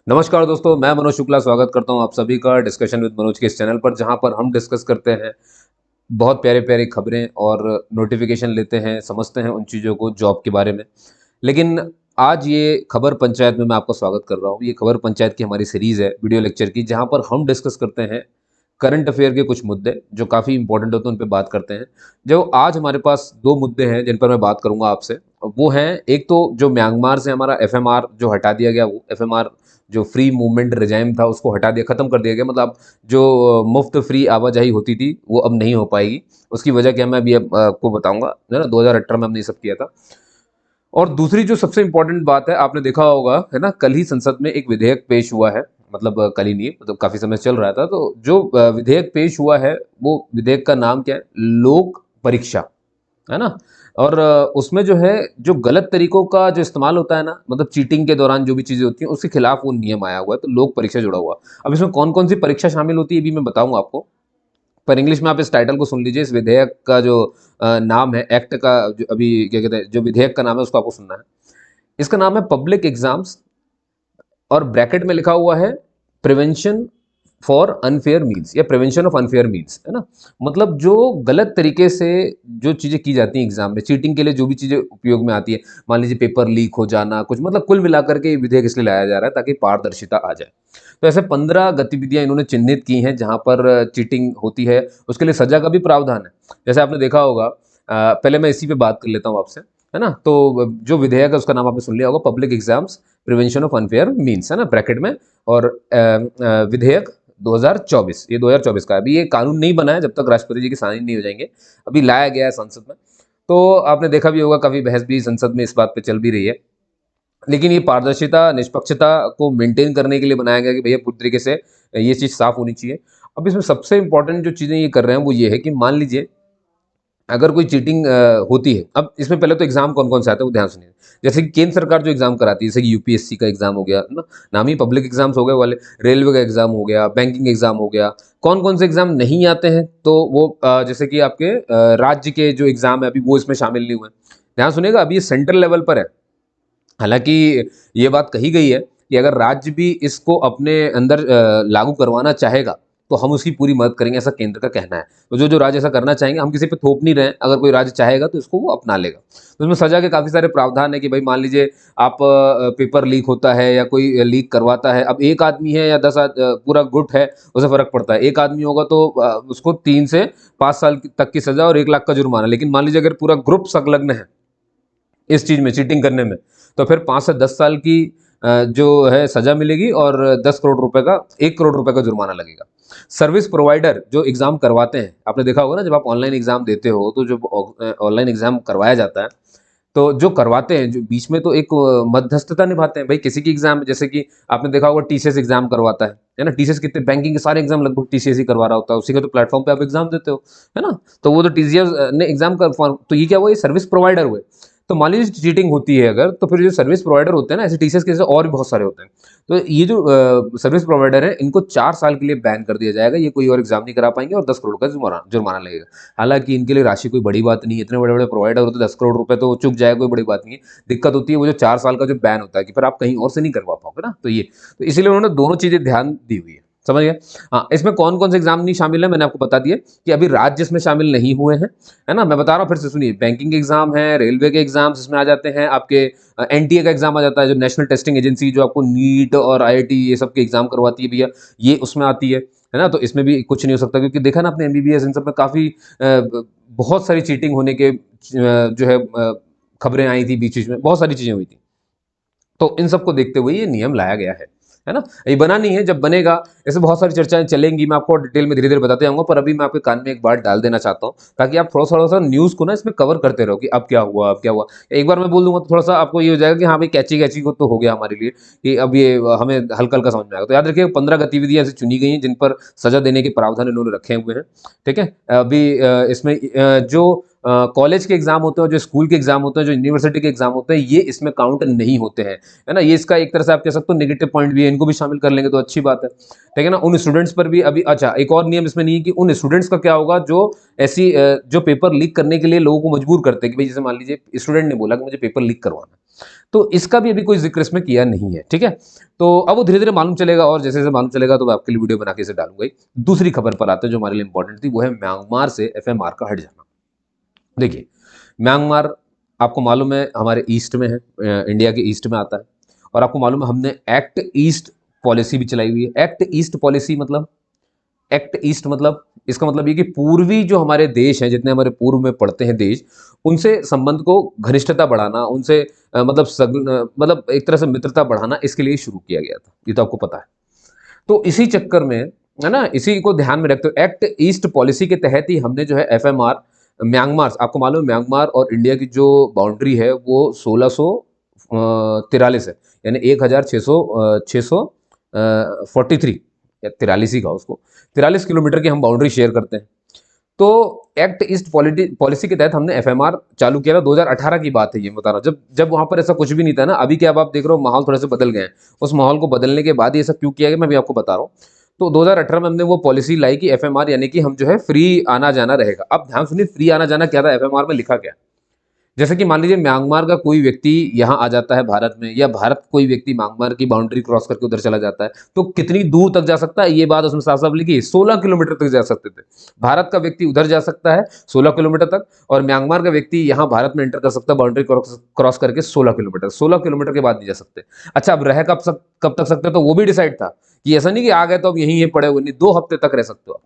नमस्कार दोस्तों, मैं मनोज शुक्ला स्वागत करता हूं आप सभी का डिस्कशन विद मनोज के इस चैनल पर, जहां पर हम डिस्कस करते हैं बहुत प्यारे प्यारी खबरें और नोटिफिकेशन लेते हैं, समझते हैं उन चीज़ों को जॉब के बारे में। लेकिन आज ये खबर पंचायत में मैं आपका स्वागत कर रहा हूँ। ये खबर पंचायत की हमारी सीरीज़ है वीडियो लेक्चर की, जहाँ पर हम डिस्कस करते हैं करंट अफेयर के कुछ मुद्दे जो काफ़ी इंपॉर्टेंट होते हैं, उन पे बात करते हैं। जो आज हमारे पास 2 मुद्दे हैं जिन पर मैं बात करूँगा आपसे, वो हैं एक तो जो म्यांमार से हमारा एफएमआर जो हटा दिया गया, वो एफएमआर जो फ्री मूवमेंट रिजाइम था उसको हटा दिया, ख़त्म कर दिया गया। मतलब जो मुफ्त फ्री आवाजाही होती थी वो अब नहीं हो पाएगी। उसकी वजह क्या मैं अभी आपको बताऊँगा, है ना? 2018 में हमने ये सब किया था। और दूसरी जो सबसे इम्पोर्टेंट बात है, आपने देखा होगा, है ना? कल ही संसद में एक विधेयक पेश हुआ है। मतलब कल ही नहीं, मतलब काफ़ी समय से चल रहा था। तो जो विधेयक पेश हुआ है, वो विधेयक का नाम क्या है? लोक परीक्षा, है ना? और उसमें जो है, जो गलत तरीकों का जो इस्तेमाल होता है ना, मतलब चीटिंग के दौरान जो भी चीज़ें होती हैं, उसके खिलाफ वो नियम आया हुआ है, तो लोक परीक्षा जुड़ा हुआ। अब इसमें कौन-कौन सी परीक्षा शामिल होती है, ये भी मैं बताऊँगा आपको। पर इंग्लिश में आप इस टाइटल को सुन लीजिए। इस विधेयक का जो नाम है, एक्ट का जो अभी क्या कहते हैं, जो विधेयक का नाम है, उसको आपको सुनना है। इसका नाम है पब्लिक एग्जाम्स, और ब्रैकेट में लिखा हुआ है प्रिवेंशन फॉर अनफेयर मीन्स, या प्रिवेंशन ऑफ अनफेयर मीन्स, है ना? मतलब जो गलत तरीके से जो चीज़ें की जाती हैं एग्जाम में, चीटिंग के लिए जो भी चीज़ें उपयोग में आती है, मान लीजिए पेपर लीक हो जाना, कुछ मतलब कुल मिलाकर के ये विधेयक इसलिए लाया जा रहा है ताकि पारदर्शिता आ जाए। तो ऐसे 15 गतिविधियां इन्होंने चिन्हित की हैं जहां पर चीटिंग होती है, उसके लिए सजा का भी प्रावधान है। जैसे आपने देखा होगा, पहले मैं इसी पे बात कर लेता हूँ आपसे, है ना? तो जो विधेयक है उसका नाम आपने सुन लिया होगा, public exams prevention of unfair means, है ना, ब्रैकेट में। और विधेयक 2024, ये 2024 का है। अभी ये कानून नहीं बना है जब तक राष्ट्रपति जी की साइन नहीं हो जाएंगे। अभी लाया गया है संसद में। तो आपने देखा भी होगा, काफी बहस भी संसद में इस बात पे चल भी रही है। लेकिन ये पारदर्शिता, निष्पक्षता को मेंटेन करने के लिए बनाया गया कि भैया पूरी तरीके से ये चीज़ साफ होनी चाहिए। अब इसमें सबसे इम्पोर्टेंट जो चीज़ें ये कर रहे हैं वो ये है कि मान लीजिए अगर कोई चीटिंग होती है। अब इसमें पहले तो एग्जाम कौन-कौन से आते हैं वो ध्यान सुनिए। जैसे कि केंद्र सरकार जो एग्जाम कराती है, जैसे कि यूपीएससी का एग्जाम हो गया, है ना? नाम ही पब्लिक एग्जाम्स हो गए वाले, रेलवे का एग्जाम हो गया, बैंकिंग एग्जाम हो गया। कौन-कौन से एग्जाम नहीं आते हैं? तो वो जैसे कि आपके राज्य के जो एग्जाम है, अभी वो इसमें शामिल नहीं हुए। ध्यान सुनिएगा, अभी ये सेंट्रल लेवल पर है। हालाँकि ये बात कही गई है कि अगर राज्य भी इसको अपने अंदर लागू करवाना चाहेगा, तो हम उसकी पूरी मदद करेंगे, ऐसा केंद्र का कहना है। तो जो-जो राज्य ऐसा करना चाहेंगे, हम किसी पे थोप नहीं रहे हैं, अगर कोई राज्य चाहेगा तो इसको वो अपना लेगा। तो इसमें सज़ा के काफ़ी सारे प्रावधान है कि भई मान लीजिए आप पेपर लीक होता है या कोई लीक करवाता है, अब 1 आदमी है या 10 पूरा गुट है, उससे फ़र्क पड़ता है। 1 आदमी होगा तो उसको 3 से 5 साल तक की सज़ा और 1 लाख का जुर्माना। लेकिन मान लीजिए अगर पूरा ग्रुप संलग्न है इस चीज़ में, चीटिंग करने में, तो फिर 5 से 10 साल की जो है सज़ा मिलेगी और 10 करोड़ रुपए का, 1 करोड़ रुपए का जुर्माना लगेगा। सर्विस प्रोवाइडर जो एग्ज़ाम करवाते हैं, आपने देखा होगा ना, जब आप ऑनलाइन एग्ज़ाम देते हो, तो जब ऑनलाइन एग्ज़ाम करवाया जाता है, तो जो करवाते हैं, जो बीच में तो एक मध्यस्थता निभाते हैं। भई किसी की एग्ज़ाम, जैसे कि आपने देखा होगा टीसीएस एग्ज़ाम करवाता है ना? टीसीएस कितने बैंकिंग के सारे एग्ज़ाम लगभग टीसीएस ही करवा रहा होता है, उसी के तो प्लेटफ़ॉर्म पे आप एग्ज़ाम देते हो, है ना? तो वो तो टीसीएस ने एग्ज़ाम का फॉर्म, तो ये क्या हुआ, ये सर्विस प्रोवाइडर हुए। तो मान लीजिए चीटिंग होती है अगर, तो फिर जो सर्विस प्रोवाइडर होते हैं ना, ऐसे टीसीएस के जैसे और भी बहुत सारे होते हैं। तो ये जो सर्विस प्रोवाइडर हैं, इनको 4 साल के लिए बैन कर दिया जाएगा। ये कोई और एग्ज़ाम नहीं करा पाएँगे और 10 करोड़ का जुर्माना जुर्माना लगेगा। हालाँकि इनके लिए राशि कोई बड़ी बात नहीं है, इतने बड़े-बड़े प्रोवाइडर होते हैं, 10 करोड़ रुपए तो चूक जाए, कोई बड़ी बात नहीं है। दिक्कत होती है वो जो 4 साल का जो बैन होता है कि फिर आप कहीं और से नहीं करवा पाओगे ना, तो ये। तो इसीलिए उन्होंने दोनों चीज़ें ध्यान दी हुई है, समझ गए? हाँ, इसमें कौन-कौन से एग्ज़ाम नहीं शामिल है, मैंने आपको बता दिया कि अभी राज्य इसमें शामिल नहीं हुए हैं, है ना? मैं बता रहा हूँ, फिर से सुनिए। बैंकिंग एग्ज़ाम है, रेलवे के एग्ज़ाम्स इसमें आ जाते हैं, आपके एनटीए का एग्ज़ाम आ जाता है, जो नेशनल टेस्टिंग एजेंसी जो आपको नीट और आईआईटी ये सब के एग्ज़ाम करवाती है भैया, ये उसमें आती है ना? तो इसमें भी कुछ नहीं हो सकता, क्योंकि देखा ना आपने एमबीबीएस, इन सब में काफ़ी बहुत सारी चीटिंग होने के जो है खबरें आई थी बीच-बीच में, बहुत सारी चीज़ें हुई थी। तो इन सबको देखते हुए ये नियम लाया गया है ना? ये बना नहीं है, जब बनेगा ऐसे बहुत सारी चर्चाएँ चलेंगी, मैं आपको डिटेल में धीरे-धीरे बताते जाऊँगा, पर अभी मैं आपके कान में एक बात डाल देना चाहता हूँ, ताकि आप थोड़ा-सा न्यूज़ को ना इसमें कवर करते रहो कि अब क्या हुआ, अब क्या हुआ? एक बार मैं बोल दूँगा तो थोड़ा-सा आपको ये हो जाएगा कि हाँ भाई, कैची-कैची को तो हो गया हमारे लिए, कि अब ये हमें हल्का-हल्का समझ में आएगा। तो याद रखिए, 15 गतिविधियाँ ऐसी चुनी गई हैं जिन पर सज़ा देने के प्रावधान इन्होंने रखे हुए हैं, ठीक है? अभी इसमें जो कॉलेज के एग्जाम होते हैं, जो स्कूल के एग्जाम होते हैं, जो यूनिवर्सिटी के एग्जाम होते हैं, ये इसमें काउंट नहीं होते हैं, है ना। ये इसका एक तरह से आप कह सकते हो नेगेटिव पॉइंट भी है, इनको भी शामिल कर लेंगे तो अच्छी बात है, ठीक है ना। उन स्टूडेंट्स पर भी अभी अच्छा एक और नियम इसमें नहीं है कि उन स्टूडेंट्स का क्या होगा जो ऐसी जो पेपर लीक करने के लिए लोगों को मजबूर करते हैं कि भाई जैसे मान लीजिए स्टूडेंट ने बोला कि मुझे पेपर लीक करवाना, तो इसका भी अभी कोई जिक्र इसमें किया नहीं है, ठीक है। तो अब वो धीरे धीरे मालूम चलेगा, और जैसे जैसे मालूम चलेगा तो मैं आपके लिए वीडियो बना के इसे डालूंगा ही। दूसरी खबर पर आते हैं जो हमारे लिए इंपॉर्टेंट थी, वो है म्यांमार से एफएमआर का हट जाना। देखिए म्यांमार आपको मालूम है हमारे ईस्ट में है, इंडिया के ईस्ट में आता है, और आपको मालूम है हमने एक्ट ईस्ट पॉलिसी भी चलाई हुई है। एक्ट ईस्ट पॉलिसी मतलब, एक्ट ईस्ट मतलब इसका मतलब ये कि पूर्वी जो हमारे देश हैं, जितने हमारे पूर्व में पड़ते हैं देश, उनसे संबंध को घनिष्ठता बढ़ाना, उनसे मतलब एक तरह से मित्रता बढ़ाना, इसके लिए शुरू किया गया था, ये तो आपको पता है। तो इसी चक्कर में, है ना, इसी को ध्यान में रखते हुए एक्ट ईस्ट पॉलिसी के तहत ही हमने जो है एफएमआर म्यांमार, आपको मालूम है म्यांमार और इंडिया की जो बाउंड्री है वो 1643 है, यानी 1643 या 43 ही का, उसको 43 किलोमीटर की हम बाउंड्री शेयर करते हैं। तो एक्ट ईस्ट पॉलिसी के तहत हमने एफएमआर चालू किया था। 2018 की बात है ये, बता रहा हूँ, जब जब वहां पर ऐसा कुछ भी नहीं था ना। अभी क्या अब आप देख रहे हो माहौल थोड़े से बदल गए हैं, उस माहौल को बदलने के बाद ये सब क्यों किया गया मैं भी आपको बता रहा हूँ। तो 2018 में हमने वो पॉलिसी लाई कि एफएमआर यानी कि हम जो है फ्री आना जाना रहेगा। अब ध्यान सुनिए, फ्री आना जाना क्या था, एफएमआर में लिखा क्या। जैसे कि मान लीजिए म्यांमार का कोई व्यक्ति यहाँ आ जाता है भारत में, या भारत कोई व्यक्ति म्यांमार की बाउंड्री क्रॉस करके उधर चला जाता है, तो कितनी दूर तक जा सकता है, ये बात उसमें साफ साफ लिखी, 16 किलोमीटर तक जा सकते थे। भारत का व्यक्ति उधर जा सकता है 16 किलोमीटर तक, और म्यांमार का व्यक्ति यहाँ भारत में एंटर कर सकता है बाउंड्री क्रॉस करके 16 किलोमीटर, 16 किलोमीटर के बाद नहीं जा सकते। अच्छा, अब रह कब तक सकते, तो वो भी डिसाइड था कि ऐसा नहीं कि आ गए तो अब यहीं पड़े हुए, नहीं, 2 हफ्ते तक रह सकते हो आप,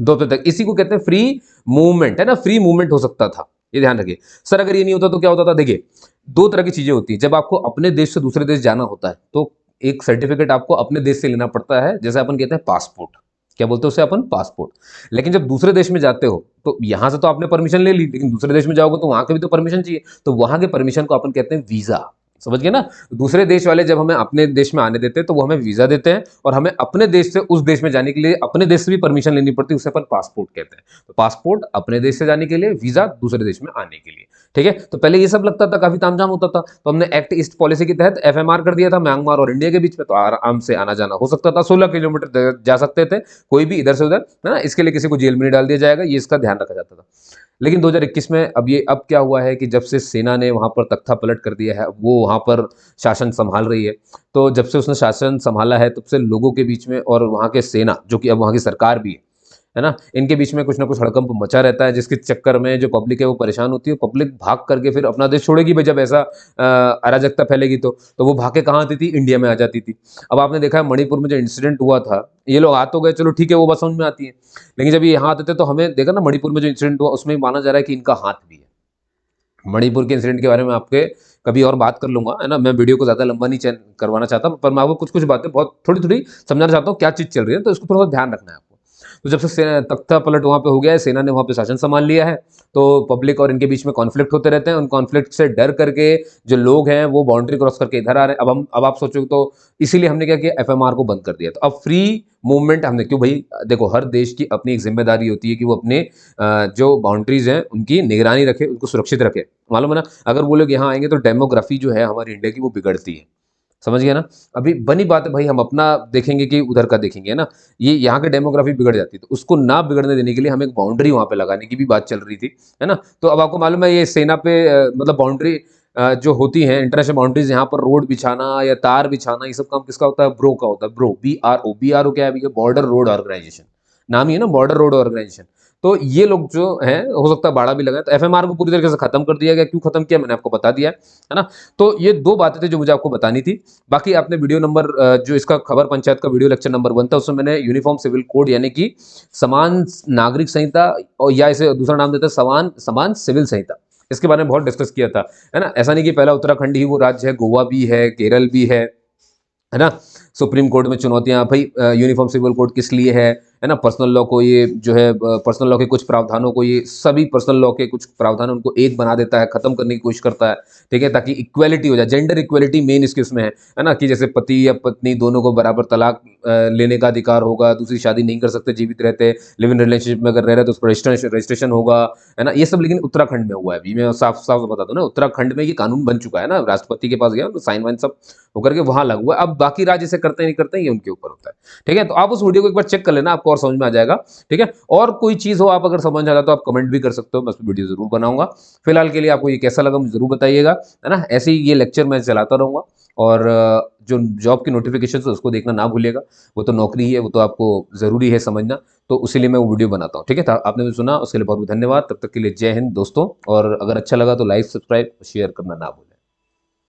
2 हफ्ते तक। इसी को कहते हैं फ्री मूवमेंट, है ना, फ्री मूवमेंट हो सकता था, ये ध्यान रखिए। सर अगर ये नहीं होता तो क्या होता था, देखिए 2 तरह की चीजें होती हैं। जब आपको अपने देश से दूसरे देश जाना होता है तो एक सर्टिफिकेट आपको अपने देश से लेना पड़ता है, जैसे अपन कहते हैं पासपोर्ट, क्या बोलते हैं उसे अपन, पासपोर्ट। लेकिन जब दूसरे देश में जाते हो तो यहां से तो आपने परमिशन ले ली, लेकिन दूसरे देश में जाओगे तो वहां के भी तो परमिशन चाहिए, तो वहां के परमिशन को अपन कहते हैं वीजा, समझ गए ना। दूसरे देश वाले जब हमें अपने देश में आने देते हैं तो वो हमें वीजा देते हैं, और हमें अपने देश से उस देश में जाने के लिए अपने देश से भी परमिशन लेनी पड़ती है, उसे अपन पासपोर्ट कहते हैं। तो पासपोर्ट अपने देश से जाने के लिए, वीजा दूसरे देश में आने के लिए, ठीक है। तो पहले ये सब लगता था, काफी तामझाम होता था, तो हमने एक्ट ईस्ट पॉलिसी के तहत एफएमआर कर दिया था म्यांमार और इंडिया के बीच में, तो आराम से आना जाना हो सकता था, 16 किलोमीटर जा सकते थे कोई भी इधर से उधर, है ना। इसके लिए किसी को जेल में नहीं डाल दिया जाएगा, ये इसका ध्यान रखा जाता था। लेकिन 2021 में अब क्या हुआ है कि जब से सेना ने वहां पर तख्ता पलट कर दिया है, वो वहां पर शासन संभाल रही है, तो जब से उसने शासन संभाला है तब से लोगों के बीच में और वहां के सेना, जो कि अब वहां की सरकार भी है ना, इनके बीच में कुछ ना कुछ हड़कंप मचा रहता है, जिसके चक्कर में जो पब्लिक है वो परेशान होती है। पब्लिक भाग करके फिर अपना देश छोड़ेगी भाई, जब ऐसा अराजकता फैलेगी तो वो भाग के कहाँ आती थी, इंडिया में आ जाती थी। अब आपने देखा है मणिपुर में जो इंसिडेंट हुआ था, ये लोग आ तो गए, चलो ठीक है, वो बात समझ में आती है, लेकिन जब ये यहाँ आते थे तो हमें देखा ना, मणिपुर में जो इंसिडेंट हुआ उसमें माना जा रहा है कि इनका हाथ भी है। मणिपुर के इंसिडेंट के बारे में आपके कभी और बात कर लूंगा, है ना, मैं वीडियो को ज्यादा लंबा नहीं करवाना चाहता, पर मैं आपको कुछ कुछ बातें बहुत थोड़ी थोड़ी समझाना चाहता हूँ क्या चीज चल रही है, तो इसको थोड़ा सा ध्यान रखना है आपको। तो जब से तख्ता पलट वहां पे हो गया है, सेना ने वहां पे शासन संभाल लिया है, तो पब्लिक और इनके बीच में कॉन्फ्लिक्ट होते रहते हैं। उन कॉन्फ्लिक्ट से डर करके जो लोग हैं वो बाउंड्री क्रॉस करके इधर आ रहे हैं। अब आप सोचो तो इसीलिए हमने क्या किया, एफएमआर को बंद कर दिया। तो अब फ्री मूवमेंट हमने क्यों, भाई देखो हर देश की अपनी एक जिम्मेदारी होती है कि वो अपने जो बाउंड्रीज हैं उनकी निगरानी रखे, उनको सुरक्षित रखे, मालूम है ना। अगर वो लोग यहाँ आएंगे तो डेमोग्राफी जो है हमारी इंडिया की वो बिगड़ती है, समझ गया ना। अभी बनी बात है भाई, हम अपना देखेंगे कि उधर का देखेंगे, है ना, ये यहाँ की डेमोग्राफी बिगड़ जाती है, तो उसको ना बिगड़ने देने के लिए हमें एक बाउंड्री वहां पे लगाने की भी बात चल रही थी, है ना। तो अब आपको मालूम है ये सेना पे मतलब बाउंड्री जो होती है इंटरनेशनल बाउंड्रीज, यहाँ पर रोड बिछाना या तार बिछाना, ये सब काम किसका होता है, ब्रो का होता है। ब्रो, BRO क्या है भैया, बॉर्डर रोड ऑर्गेनाइजेशन, नाम ही है ना, बॉर्डर रोड ऑर्गेनाइजेशन। तो ये लोग जो हैं हो सकता है बाड़ा भी लगाए, तो एफएमआर को पूरी तरीके से खत्म कर दिया गया। क्यों खत्म किया मैंने आपको बता दिया, है ना। तो ये 2 बातें थी जो मुझे आपको बतानी थी। बाकी आपने वीडियो नंबर जो इसका खबर पंचायत का वीडियो लेक्चर नंबर 1 था, उसमें मैंने यूनिफॉर्म सिविल कोड यानी कि समान नागरिक संहिता, और या इसे दूसरा नाम देते हैं समान सिविल संहिता, इसके बारे में बहुत डिस्कस किया था, है ना। ऐसा नहीं कि पहला उत्तराखंड ही वो राज्य है, गोवा भी है, केरल भी है ना। सुप्रीम कोर्ट में चुनौतियां भाई, यूनिफॉर्म सिविल कोड किस लिए है, है ना, पर्सनल लॉ को ये जो है पर्सनल लॉ के कुछ प्रावधानों को ये सभी पर्सनल लॉ के कुछ प्रावधान उनको एक बना देता है, खत्म करने की कोशिश करता है, ठीक है, ताकि इक्वेलिटी हो जाए, जेंडर इक्वेलिटी मेन इसके उसमें है ना, कि जैसे पति या पत्नी दोनों को बराबर तलाक लेने का अधिकार होगा, दूसरी शादी नहीं कर सकते जीवित रहते, लिव इन रिलेशनशिप में अगर रह रहे तो उस पर रजिस्ट्रेशन होगा, है ना, ये सब लेकिन उत्तराखंड में हुआ है। अभी मैं साफ साफ बता दूं ना, उत्तराखंड में ये कानून बन चुका है ना, राष्ट्रपति के पास गया तो साइन वाइन सब होकर के वहां लागू है। अब बाकी राज्य इसे करते हैं नहीं करते हैं ये उनके ऊपर होता है, ठीक है। तो आप उस वीडियो को एक बार चेक कर लेना, आपको और समझ में आ जाएगा, ठीक है। और कोई चीज हो आप अगर समझ आ जाए तो आप कमेंट भी कर सकते हो, मैं उस पर वीडियो जरूर बनाऊंगा। फिलहाल के लिए आपको ये कैसा लगा मुझे जरूर बताइएगा, है ना। ऐसे ही ये लेक्चर मैं चलाता रहूंगा, और जो जॉब की नोटिफिकेशन है उसको देखना ना भूलिएगा, वो तो नौकरी ही है, वो तो आपको जरूरी है समझना, तो उसी लिए मैं वो वीडियो बनाता हूँ, ठीक है। आपने भी सुना उसके लिए बहुत बहुत धन्यवाद। तब तक के लिए जय हिंद दोस्तों, और अगर अच्छा लगा तो लाइक सब्सक्राइब शेयर करना ना भूलें।